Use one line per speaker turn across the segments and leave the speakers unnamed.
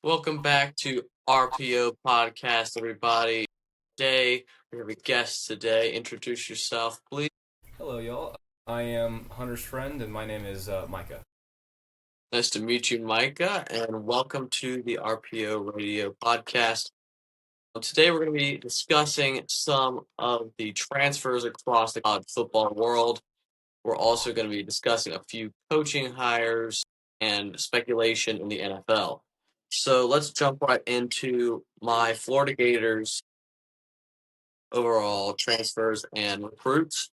Welcome back to RPO Podcast, everybody. Today, we have a guest today. Introduce yourself, please.
Hello, y'all. I am Hunter's friend, and my name is Micah.
Nice to meet you, Micah, and welcome to the RPO Radio Podcast. Today, we're going to be discussing some of the transfers across the college football world. We're also going to be discussing a few coaching hires and speculation in the NFL. So let's jump right into my Florida Gators overall transfers and recruits.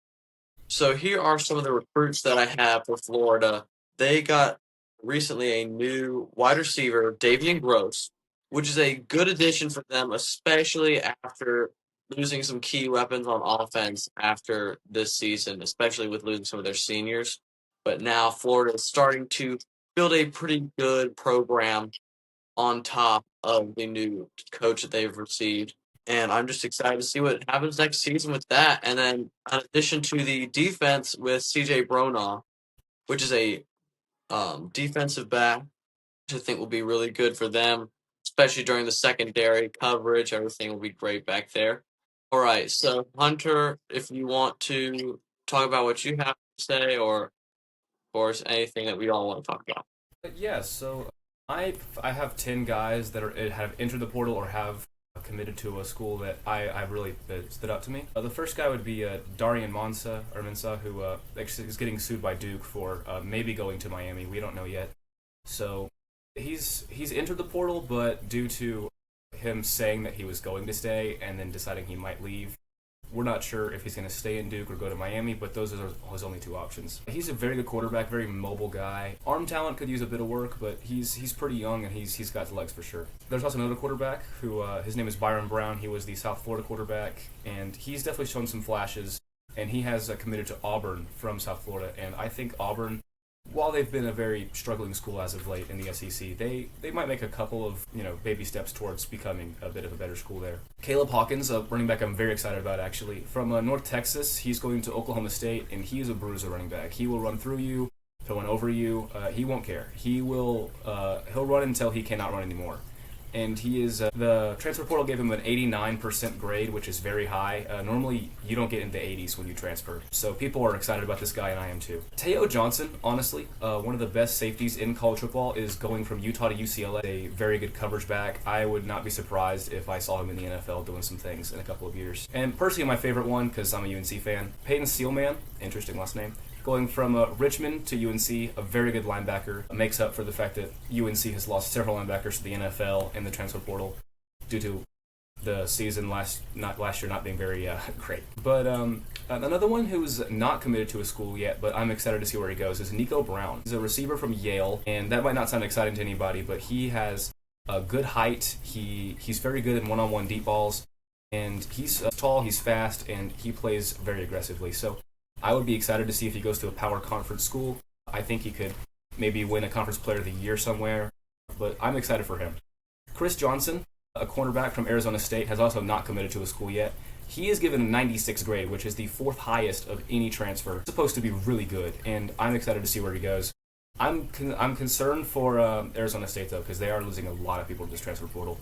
So here are some of the recruits that I have for Florida. They got recently a new wide receiver, Davian Gross, which is a good addition for them, especially after losing some key weapons on offense after this season, especially with losing some of their seniors. But now Florida is starting to build a pretty good program on top of the new coach that they've received. And I'm just excited to see what happens next season with that. And then, in addition to the defense with CJ Bronaugh, which is a defensive back, which I think will be really good for them, especially during the secondary coverage. Everything will be great back there. All right. So, Hunter, if you want to talk about what you have to say, or, of course, anything that we all want to talk about.
I have 10 guys that have entered the portal or have committed to a school that I really that stood out to me. The first guy would be Darian Mensa, who actually is getting sued by Duke for maybe going to Miami. We don't know yet. So he's entered the portal, but due to him saying that he was going to stay and then deciding he might leave, we're not sure if he's going to stay in Duke or go to Miami, but those are his only two options. He's a very good quarterback, very mobile guy. Arm talent could use a bit of work, but he's pretty young and he's got the legs for sure. There's also another quarterback who his name is Byron Brown. He was the South Florida quarterback, and he's definitely shown some flashes. And he has committed to Auburn from South Florida, and I think Auburn, while they've been a very struggling school as of late in the SEC, they might make a couple of baby steps towards becoming a bit of a better school there. Caleb Hawkins, a running back I'm very excited about actually. From North Texas, he's going to Oklahoma State, and he is a bruiser running back. He will run through you, he'll run over you, he won't care. He'll run until he cannot run anymore. And he is the transfer portal gave him an 89% grade, which is very high. Normally, you don't get into 80s when you transfer. So people are excited about this guy, and I am too. Teo Johnson, honestly, one of the best safeties in college football, is going from Utah to UCLA. A very good coverage back. I would not be surprised if I saw him in the NFL doing some things in a couple of years. And personally, my favorite one, because I'm a UNC fan, Peyton Sealman, interesting last name, going from Richmond to UNC, a very good linebacker, makes up for the fact that UNC has lost several linebackers to the NFL and the transfer portal due to the season last year not being very great. But another one who's not committed to a school yet, but I'm excited to see where he goes, is Nico Brown. He's a receiver from Yale, and that might not sound exciting to anybody, but he has a good height. He's very good in one-on-one deep balls, and he's tall, he's fast, and he plays very aggressively. So I would be excited to see if he goes to a power conference school. I think he could maybe win a conference player of the year somewhere, but I'm excited for him. Chris Johnson, a cornerback from Arizona State, has also not committed to a school yet. He is given a 96 grade, which is the fourth highest of any transfer. It's supposed to be really good, and I'm excited to see where he goes. I'm concerned for Arizona State, though, because they are losing a lot of people to this transfer portal.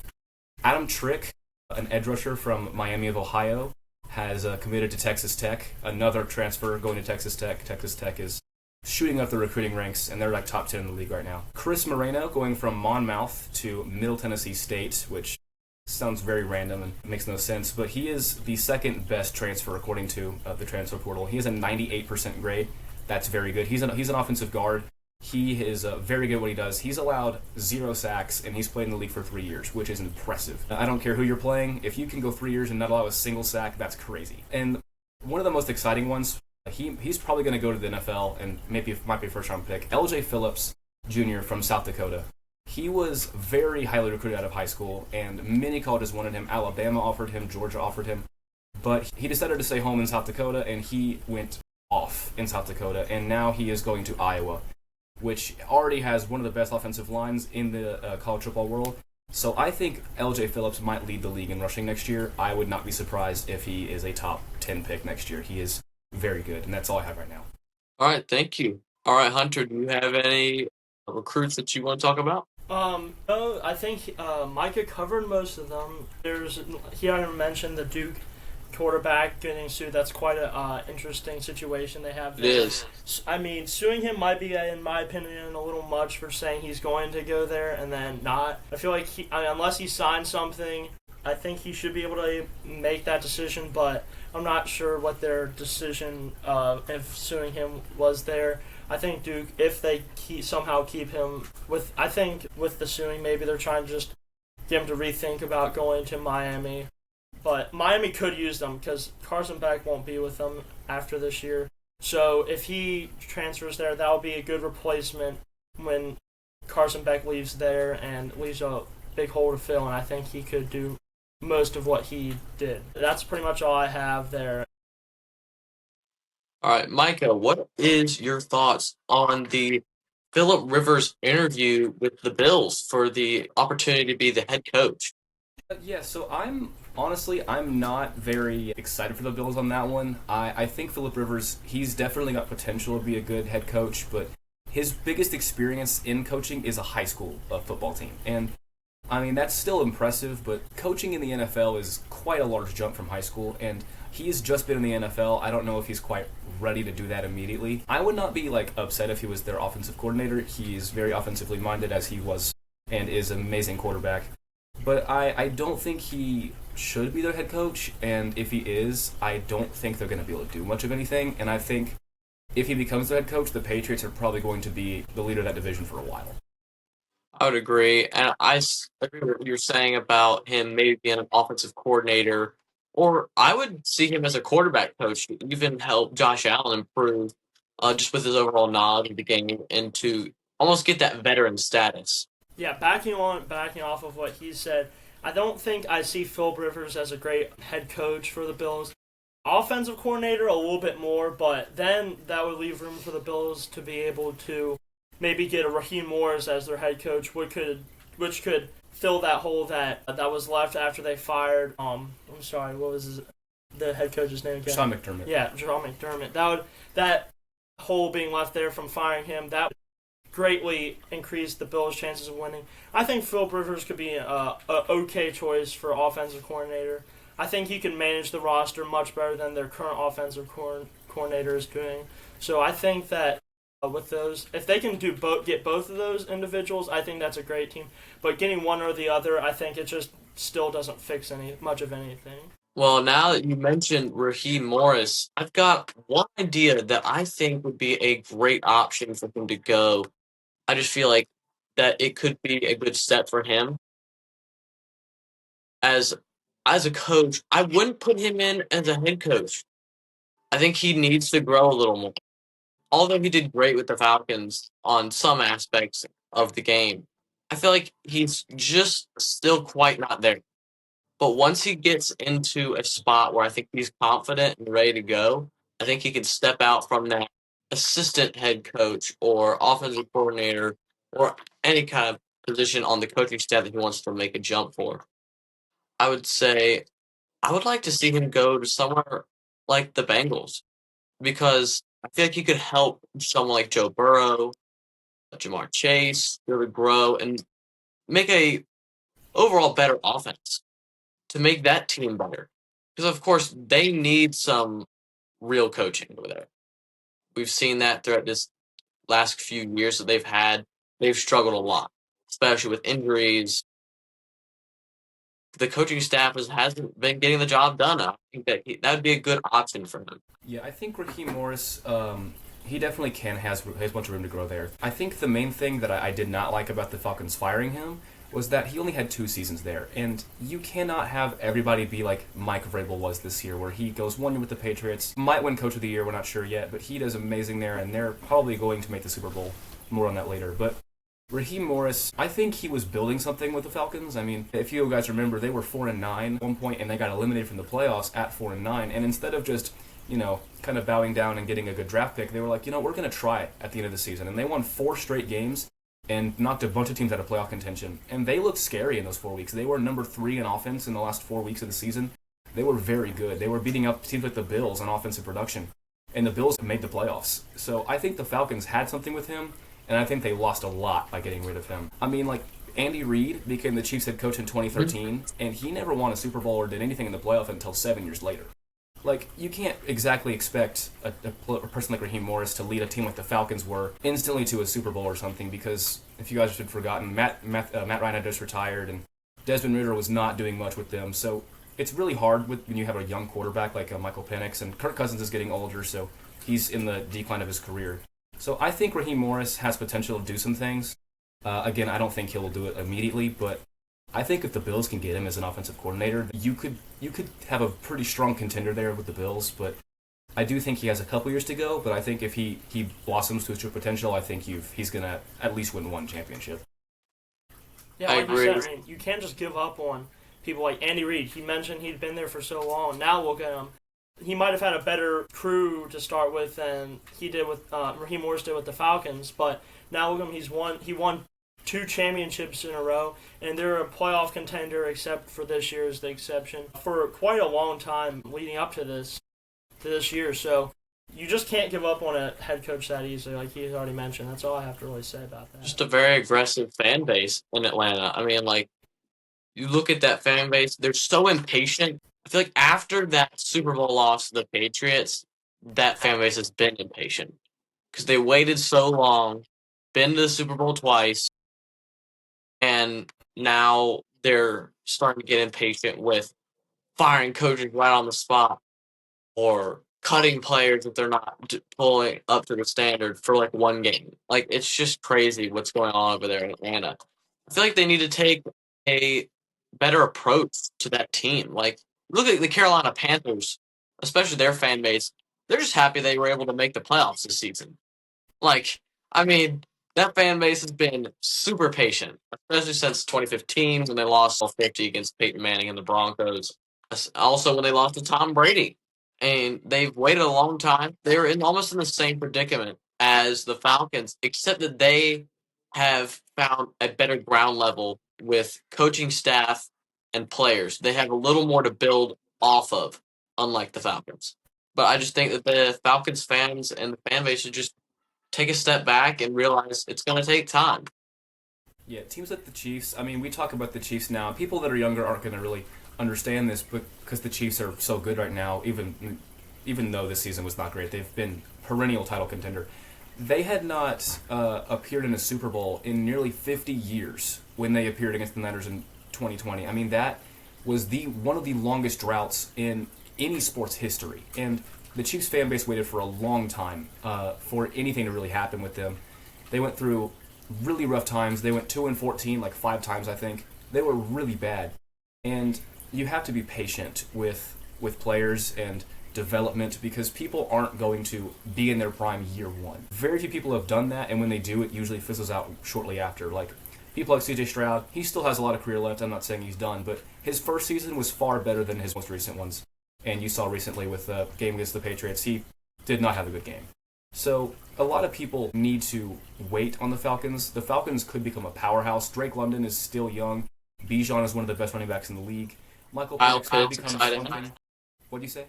Adam Trick, an edge rusher from Miami of Ohio, has committed to Texas Tech. Another transfer going to Texas Tech. Texas Tech is shooting up the recruiting ranks, and they're like top 10 in the league right now. Chris Moreno going from Monmouth to Middle Tennessee State, which sounds very random and makes no sense, but he is the second best transfer according to the transfer portal. He has a 98% grade. That's very good. He's an offensive guard. He is very good at what he does. He's allowed 0 sacks, and he's played in the league for 3 years, which is impressive. I don't care who you're playing. If you can go 3 years and not allow a single sack, that's crazy. And one of the most exciting ones, he's probably going to go to the NFL, and maybe it might be a first-round pick, LJ Phillips Jr. from South Dakota. He was very highly recruited out of high school, and many colleges wanted him. Alabama offered him, Georgia offered him. But he decided to stay home in South Dakota, and he went off in South Dakota, and now he is going to Iowa, which already has one of the best offensive lines in the college football world. So I think LJ Phillips might lead the league in rushing next year. I would not be surprised if he is a top 10 pick next year. He is very good, and that's all I have right now.
All right, thank you. All right, Hunter, do you have any recruits that you want to talk about?
No, I think Micah covered most of them. He already mentioned the Duke quarterback getting sued. That's quite a interesting situation they have
It
there.
is.
I mean, suing him might be, in my opinion, a little much for saying he's going to go there and then not. I feel like unless he signs something, I think he should be able to make that decision. But I'm not sure what their decision if suing him was there. I think Duke, if they somehow keep him I think with the suing, maybe they're trying to just get him to rethink about going to Miami. But Miami could use them because Carson Beck won't be with them after this year. So if he transfers there, that will be a good replacement when Carson Beck leaves there and leaves a big hole to fill. And I think he could do most of what he did. That's pretty much all I have there.
All right, Micah, what is your thoughts on the Philip Rivers interview with the Bills for the opportunity to be the head coach?
Yeah, so I'm not very excited for the Bills on that one. I think Philip Rivers, he's definitely got potential to be a good head coach, but his biggest experience in coaching is a high school football team. And I mean, that's still impressive, but coaching in the NFL is quite a large jump from high school, and he's just been in the NFL. I don't know if he's quite ready to do that immediately. I would not be like upset if he was their offensive coordinator. He's very offensively minded as he was and is an amazing quarterback. But I don't think he should be their head coach, and if he is, I don't think they're going to be able to do much of anything, and I think if he becomes their head coach, the Patriots are probably going to be the leader of that division for a while.
I would agree, and agree with what you're saying about him maybe being an offensive coordinator, or I would see him as a quarterback coach to even help Josh Allen improve just with his overall knowledge of the game and to almost get that veteran status.
Yeah, backing off of what he said, I don't think I see Phil Rivers as a great head coach for the Bills. Offensive coordinator a little bit more, but then that would leave room for the Bills to be able to maybe get a Raheem Morris as their head coach, which could fill that hole that was left after they fired. I'm sorry, what was the head coach's name again?
Sean McDermott.
Yeah, Sean McDermott. That hole being left there from firing him, that greatly increase the Bills' chances of winning. I think Phil Rivers could be a okay choice for offensive coordinator. I think he can manage the roster much better than their current offensive coordinator is doing. So I think that with those, if they can get both of those individuals, I think that's a great team. But getting one or the other, I think it just still doesn't fix much of anything.
Well, now that you mentioned Raheem Morris, I've got one idea that I think would be a great option for him to go. I just feel like that it could be a good step for him as as a coach. I wouldn't put him in as a head coach. I think he needs to grow a little more. Although he did great with the Falcons on some aspects of the game, I feel like he's just still quite not there. But once he gets into a spot where I think he's confident and ready to go, I think he can step out from that assistant head coach or offensive coordinator or any kind of position on the coaching staff that he wants to make a jump for. I would say I would like to see him go to somewhere like the Bengals because I feel like he could help someone like Joe Burrow, Jamar Chase, really grow and make a overall better offense to make that team better. Because of course they need some real coaching over there. We've seen that throughout this last few years that they've had. They've struggled a lot, especially with injuries. The coaching staff hasn't been getting the job done. I think that would be a good option for him.
Yeah, I think Raheem Morris, he definitely has a bunch of room to grow there. I think the main thing that I did not like about the Falcons firing him was that he only had 2 seasons there, and you cannot have everybody be like Mike Vrabel was this year, where he goes 1 year with the Patriots, might win Coach of the Year, we're not sure yet, but he does amazing there, and they're probably going to make the Super Bowl. More on that later, but Raheem Morris, I think he was building something with the Falcons. I mean, if you guys remember, they were 4-9 at one point, and they got eliminated from the playoffs at 4-9. And instead of just, kind of bowing down and getting a good draft pick, they were like, we're going to try it at the end of the season. And they won 4 straight games and knocked a bunch of teams out of playoff contention. And they looked scary in those 4 weeks. They were number 3 in offense in the last 4 weeks of the season. They were very good. They were beating up teams like the Bills on offensive production. And the Bills made the playoffs. So I think the Falcons had something with him. And I think they lost a lot by getting rid of him. I mean, Andy Reid became the Chiefs head coach in 2013, and he never won a Super Bowl or did anything in the playoff until 7 years later. Like, you can't exactly expect a person like Raheem Morris to lead a team like the Falcons were instantly to a Super Bowl or something, because if you guys had forgotten, Matt Ryan had just retired, and Desmond Ridder was not doing much with them. So it's really hard when you have a young quarterback like Michael Penix, and Kirk Cousins is getting older, so he's in the decline of his career. So I think Raheem Morris has potential to do some things. Again, I don't think he'll do it immediately, but I think if the Bills can get him as an offensive coordinator, you could have a pretty strong contender there with the Bills. But I do think he has a couple years to go. But I think if he blossoms to his true potential, I think he's gonna at least win one championship.
Yeah,
I
like
agree.
you said, I mean, you can't just give up on people like Andy Reid. He mentioned he'd been there for so long. Now look at him. He might have had a better crew to start with than he did with Raheem Morris did with the Falcons. But now look at him. He won 2 championships in a row, and they're a playoff contender, except for this year is the exception, for quite a long time leading up to this year. So you just can't give up on a head coach that easily, like he's already mentioned. That's all I have to really say about that.
Just a very aggressive fan base in Atlanta. I mean, like, you look at that fan base, they're so impatient. I feel like after that Super Bowl loss to the Patriots, that fan base has been impatient because they waited so long, been to the Super Bowl twice, and now they're starting to get impatient with firing coaches right on the spot or cutting players if they're not pulling up to the standard for like one game. Like, it's just crazy what's going on over there in Atlanta. I feel like they need to take a better approach to that team. Like, look at the Carolina Panthers, especially their fan base. They're just happy they were able to make the playoffs this season. Like, I mean, that fan base has been super patient, especially since 2015 when they lost all 50 against Peyton Manning and the Broncos. Also, when they lost to Tom Brady. And they've waited a long time. They were almost in the same predicament as the Falcons, except that they have found a better ground level with coaching staff and players. They have a little more to build off of, unlike the Falcons. But I just think that the Falcons fans and the fan base should just take a step back and realize it's going to take time.
Yeah, teams like the Chiefs, I mean, we talk about the Chiefs now. People that are younger aren't going to really understand this, but because the Chiefs are so good right now, even though this season was not great, they've been perennial title contender. They had not appeared in a Super Bowl in nearly 50 years when they appeared against the Niners in 2020. I mean, that was one of the longest droughts in any sports history, and the Chiefs fan base waited for a long time for anything to really happen with them. They went through really rough times. They went 2-14 like 5 times, I think. They were really bad, and you have to be patient with players and development because people aren't going to be in their prime year one. Very few people have done that, and when they do, it usually fizzles out shortly after. Like people like CJ Stroud, he still has a lot of career left. I'm not saying he's done, but his first season was far better than his most recent ones. And you saw recently with the game against the Patriots, he did not have a good game. So a lot of people need to wait on the Falcons. The Falcons could become a powerhouse. Drake London is still young. Bijan is one of the best running backs in the league. Michael Penix could become something. What do you say?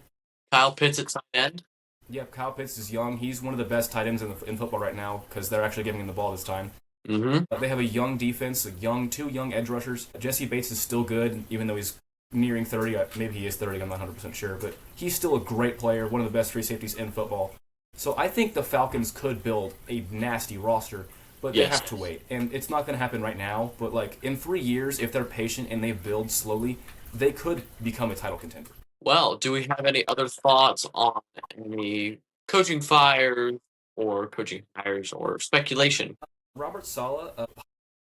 Kyle Pitts at tight end.
Yep, Kyle Pitts is young. He's one of the best tight ends in football right now because they're actually giving him the ball this time.
Mm-hmm.
They have a young defense, two young edge rushers. Jesse Bates is still good, even though he's nearing 30. Maybe he is 30, I'm not 100% sure. But he's still a great player, one of the best free safeties in football. So I think the Falcons could build a nasty roster, but they have to wait. And it's not going to happen right now, but like in 3 years, if they're patient and they build slowly, they could become a title contender.
Well, do we have any other thoughts on any coaching fires or coaching hires or speculation?
Robert Saleh,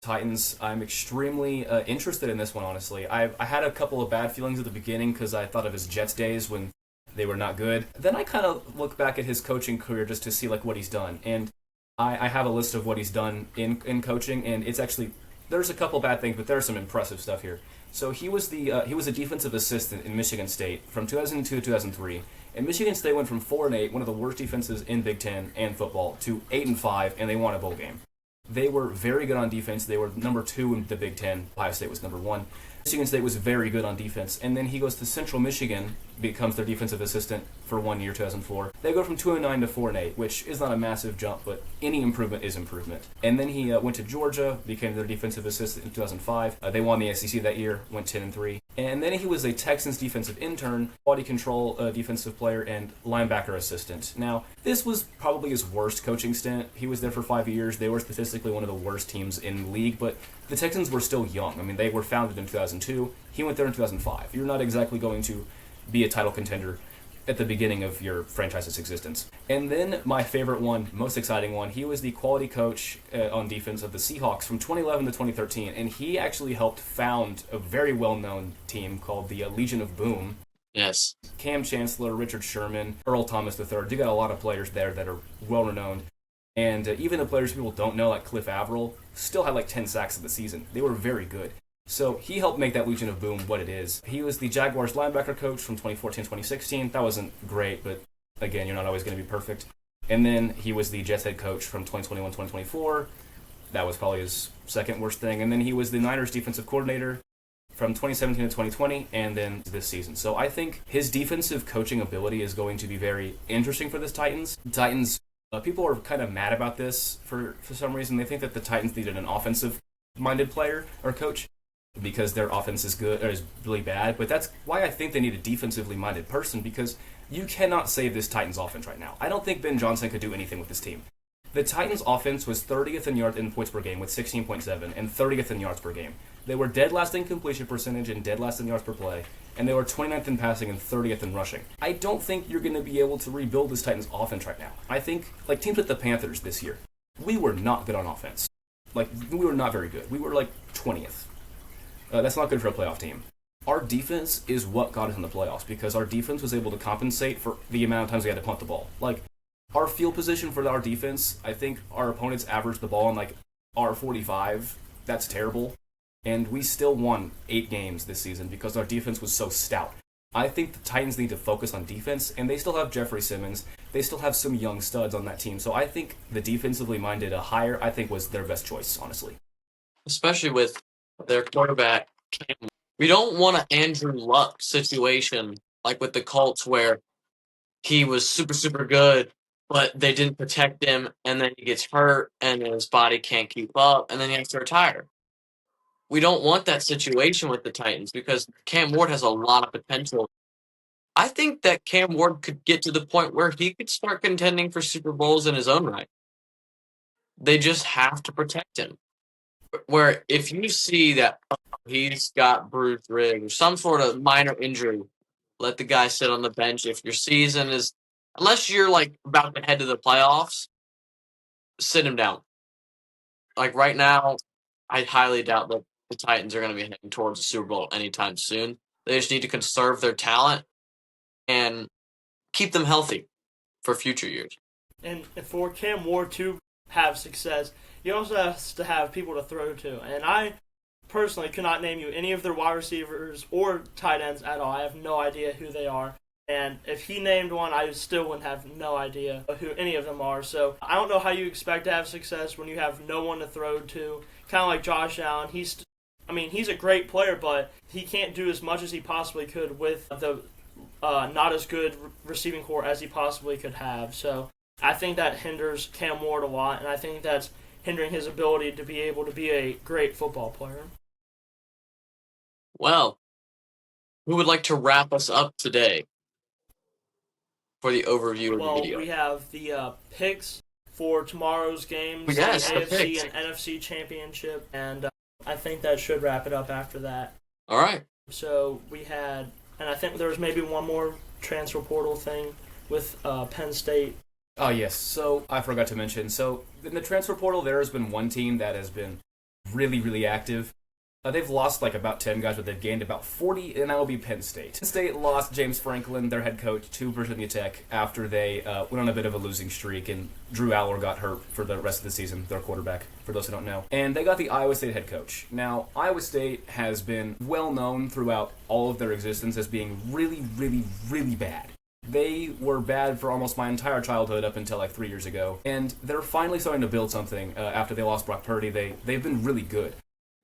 Titans, I'm extremely interested in this one, honestly. I had a couple of bad feelings at the beginning because I thought of his Jets days when they were not good. Then I kind of look back at his coaching career just to see like what he's done. And I have a list of what he's done in coaching, and it's actually, there's a couple bad things, but there's some impressive stuff here. So he was a defensive assistant in Michigan State from 2002 to 2003. And Michigan State went from 4-8, one of the worst defenses in Big Ten and football, to 8-5, and they won a bowl game. They were very good on defense. They were number 2 in the Big Ten. Ohio State was number 1. Michigan State was very good on defense, and then he goes to Central Michigan, becomes their defensive assistant for 1 year, 2004. They go from 2-9 to 4-8, which is not a massive jump, but any improvement is improvement. And then he went to Georgia, became their defensive assistant in 2005. They won the SEC that year, went 10-3. And then he was a Texans defensive intern, quality control defensive player, and linebacker assistant. Now, this was probably his worst coaching stint. He was there for 5 years. They were statistically one of the worst teams in the league, but the Texans were still young. I mean, they were founded in 2002. He went there in 2005. You're not exactly going to be a title contender at the beginning of your franchise's existence. And then my favorite one, most exciting one, he was the quality coach on defense of the Seahawks from 2011 to 2013, and he actually helped found a very well-known team called the Legion of Boom.
Yes.
Cam Chancellor, Richard Sherman, Earl Thomas III. You got a lot of players there that are well-renowned. And even the players people don't know, like Cliff Averill, still had like 10 sacks in the season. They were very good. So he helped make that Legion of Boom what it is. He was the Jaguars linebacker coach from 2014-2016. That wasn't great, but again, you're not always going to be perfect. And then he was the Jets head coach from 2021-2024. That was probably his second worst thing. And then he was the Niners defensive coordinator from 2017 to 2020, and then this season. So I think his defensive coaching ability is going to be very interesting for this Titans. People are kind of mad about this for some reason. They think that the Titans needed an offensive-minded player or coach because their offense is good or is really bad. But that's why I think they need a defensively-minded person, because you cannot save this Titans offense right now. I don't think Ben Johnson could do anything with this team. The Titans offense was 30th in points per game with 16.7 and 30th in yards per game. They were dead last in completion percentage and dead last in yards per play, and they were 29th in passing and 30th in rushing. I don't think you're going to be able to rebuild this Titans offense right now. I think, like teams like the Panthers this year, we were not good on offense. Like, we were not very good. We were like 20th. That's not good for a playoff team. Our defense is what got us in the playoffs, because our defense was able to compensate for the amount of times we had to punt the ball. Like, our field position for our defense, I think our opponents averaged the ball in like R45. That's terrible. And we still won 8 games this season because our defense was so stout. I think the Titans need to focus on defense, and they still have Jeffrey Simmons. They still have some young studs on that team. So I think the defensively minded hire, I think, was their best choice, honestly.
Especially with their quarterback, Cam. We don't want an Andrew Luck situation like with the Colts where he was super, super good, but they didn't protect him, and then he gets hurt, and his body can't keep up, and then he has to retire. We don't want that situation with the Titans because Cam Ward has a lot of potential. I think that Cam Ward could get to the point where he could start contending for Super Bowls in his own right. They just have to protect him. Where if you see that he's got bruised ribs or some sort of minor injury, let the guy sit on the bench. If your season is, unless you're like about to head to the playoffs, sit him down. Like right now, I highly doubt that the Titans are going to be heading towards the Super Bowl anytime soon. They just need to conserve their talent and keep them healthy for future years.
And for Cam Ward to have success, he also has to have people to throw to. And I personally could not name you any of their wide receivers or tight ends at all. I have no idea who they are. And if he named one, I still wouldn't have no idea who any of them are. So I don't know how you expect to have success when you have no one to throw to. Kind of like Josh Allen. He's a great player, but he can't do as much as he possibly could with the not as good receiving core as he possibly could have. So I think that hinders Cam Ward a lot, and I think that's hindering his ability to be able to be a great football player.
Well, who would like to wrap us up today for the overview of the video?
We have the picks for tomorrow's games,
Yes,
the
the
AFC
picks.
and NFC Championship, and I think that should wrap it up after that.
All right.
So we had, and I think there was maybe one more transfer portal thing with Penn State.
Oh, yes. So I forgot to mention. So in the transfer portal, there has been one team that has been really, really active. They've lost like about 10 guys, but they've gained about 40, and that will be Penn State. Penn State lost James Franklin, their head coach, to Virginia Tech after they went on a bit of a losing streak, and Drew Aller got hurt for the rest of the season, their quarterback, for those who don't know. And they got the Iowa State head coach. Now, Iowa State has been well known throughout all of their existence as being really, really, really bad. They were bad for almost my entire childhood up until like 3 years ago, and they're finally starting to build something after they lost Brock Purdy. They've been really good.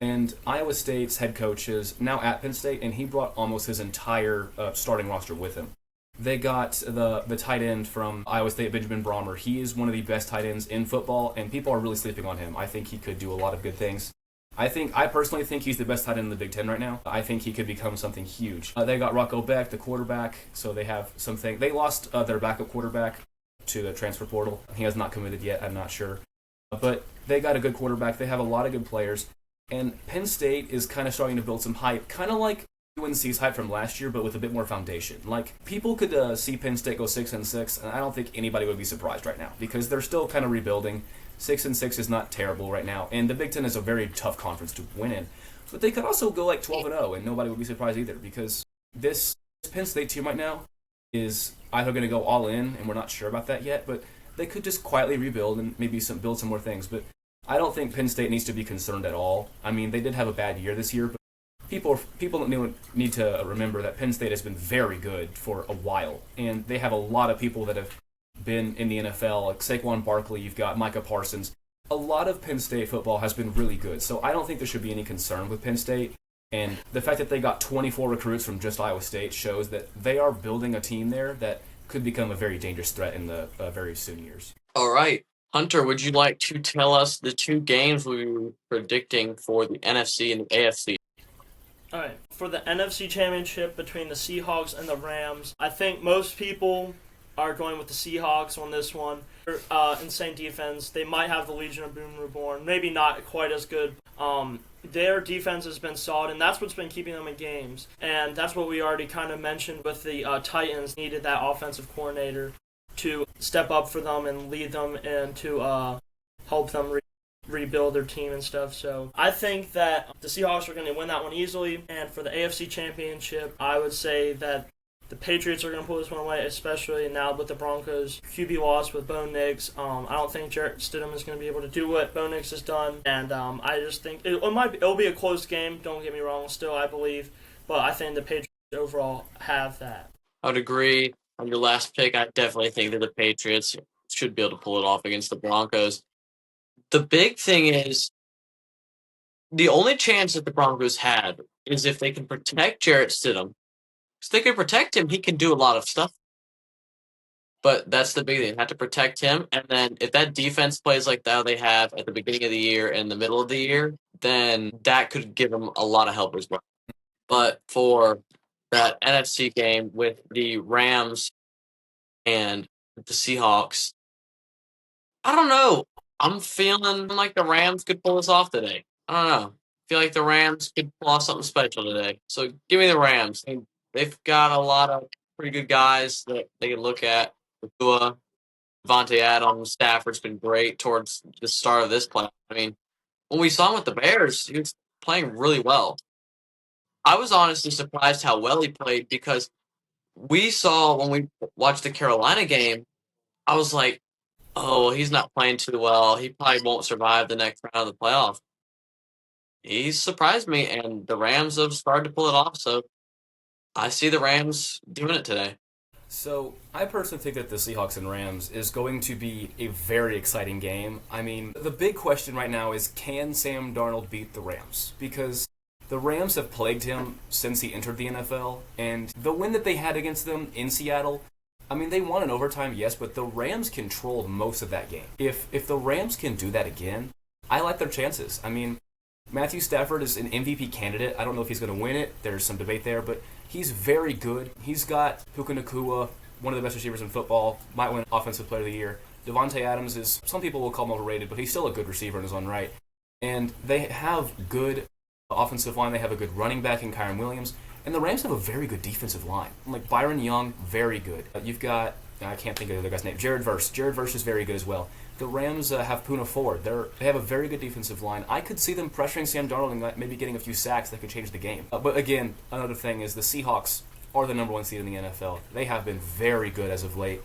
And Iowa State's head coach is now at Penn State, and he brought almost his entire starting roster with him. They got the tight end from Iowa State, Benjamin Brahmer. He is one of the best tight ends in football, and people are really sleeping on him. I think he could do a lot of good things. I personally think he's the best tight end in the Big Ten right now. I think he could become something huge. They got Rocco Beck, the quarterback, so they have something. They lost their backup quarterback to the transfer portal. He has not committed yet, I'm not sure. But they got a good quarterback. They have a lot of good players. And Penn State is kind of starting to build some hype, kind of like UNC's hype from last year, but with a bit more foundation. Like, people could see Penn State go 6-6, and I don't think anybody would be surprised right now because they're still kind of rebuilding. 6-6 is not terrible right now, and the Big Ten is a very tough conference to win in. But they could also go like 12-0, and nobody would be surprised either because this Penn State team right now is either going to go all in, and we're not sure about that yet, but they could just quietly rebuild and maybe build some more things. But I don't think Penn State needs to be concerned at all. I mean, they did have a bad year this year, but people need to remember that Penn State has been very good for a while, and they have a lot of people that have been in the NFL, like Saquon Barkley, you've got Micah Parsons. A lot of Penn State football has been really good, so I don't think there should be any concern with Penn State. And the fact that they got 24 recruits from just Iowa State shows that they are building a team there that could become a very dangerous threat in the very soon years.
All right. Hunter, would you like to tell us the two games we were predicting for the NFC and the AFC?
All right, for the NFC Championship between the Seahawks and the Rams, I think most people are going with the Seahawks on this one. Insane defense. They might have the Legion of Boom Reborn. Maybe not quite as good. Their defense has been solid, and that's what's been keeping them in games. And that's what we already kind of mentioned with the Titans. Needed that offensive coordinator to step up for them and lead them and to help them rebuild their team and stuff. So I think that the Seahawks are going to win that one easily. And for the AFC Championship, I would say that the Patriots are going to pull this one away, especially now with the Broncos. QB loss with Bo Nix. I don't think Jarrett Stidham is going to be able to do what Bo Nix has done. And I just think it'll be a close game. Don't get me wrong, still, I believe. But I think the Patriots overall have that.
I would agree on your last pick. I definitely think that the Patriots should be able to pull it off against the Broncos. The big thing is the only chance that the Broncos had is if they can protect Jarrett Stidham. If they can protect him, he can do a lot of stuff. But that's the big thing. They have to protect him. And then if that defense plays like that they have at the beginning of the year and the middle of the year, then that could give him a lot of help as well. But for that NFC game with the Rams and the Seahawks, I don't know. I'm feeling like the Rams could pull this off today. I don't know. I feel like the Rams could pull off something special today. So give me the Rams. They've got a lot of pretty good guys that they can look at. Devontae Adams, Stafford's been great towards the start of this play. I mean, when we saw him with the Bears, he was playing really well. I was honestly surprised how well he played because we saw when we watched the Carolina game, I was like, oh, he's not playing too well. He probably won't survive the next round of the playoff. He's surprised me, and the Rams have started to pull it off, so I see the Rams doing it today.
So, I personally think that the Seahawks and Rams is going to be a very exciting game. I mean, the big question right now is, can Sam Darnold beat the Rams? Because the Rams have plagued him since he entered the NFL, and the win that they had against them in Seattle, I mean, they won in overtime, yes, but the Rams controlled most of that game. If the Rams can do that again, I like their chances. I mean, Matthew Stafford is an MVP candidate. I don't know if he's going to win it. There's some debate there, but he's very good. He's got Puka Nacua, one of the best receivers in football, might win Offensive Player of the Year. Devontae Adams is, some people will call him overrated, but he's still a good receiver in his own right. And they have good offensive line. They have a good running back in Kyren Williams. And the Rams have a very good defensive line. Like Byron Young, very good. You've got, I can't think of the other guy's name, Jared Verse. Jared Verse is very good as well. The Rams have Poona Ford. They have a very good defensive line. I could see them pressuring Sam Darnold and maybe getting a few sacks that could change the game. But again, another thing is the Seahawks are the number one seed in the NFL. They have been very good as of late.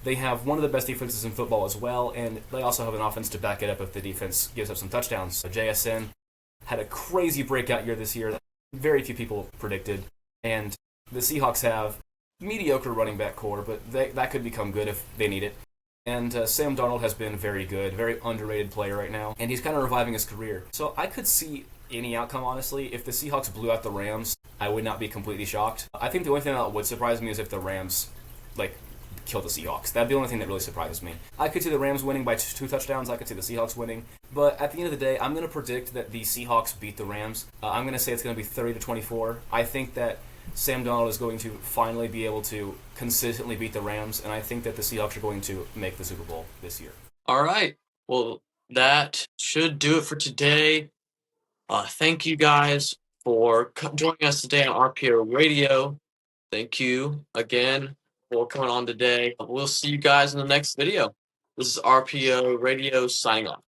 They have one of the best defenses in football as well, and they also have an offense to back it up if the defense gives up some touchdowns. So JSN had a crazy breakout year this year that very few people predicted. And the Seahawks have mediocre running back core, but that could become good if they need it. And Sam Darnold has been very good, very underrated player right now, and he's kind of reviving his career. So I could see any outcome, honestly. If the Seahawks blew out the Rams, I would not be completely shocked. I think the only thing that would surprise me is if the Rams, like, kill the Seahawks. That'd be the only thing that really surprises me. I could see the Rams winning by 2 touchdowns. I could see the Seahawks winning. But at the end of the day, I'm going to predict that the Seahawks beat the Rams. I'm going to say it's going to be 30-24. I think that Sam Darnold is going to finally be able to consistently beat the Rams, and I think that the Seahawks are going to make the Super Bowl this year.
All right. Well, that should do it for today. Thank you guys for joining us today on RPO Radio. Thank you again for coming on today. We'll see you guys in the next video. This is RPO Radio signing off.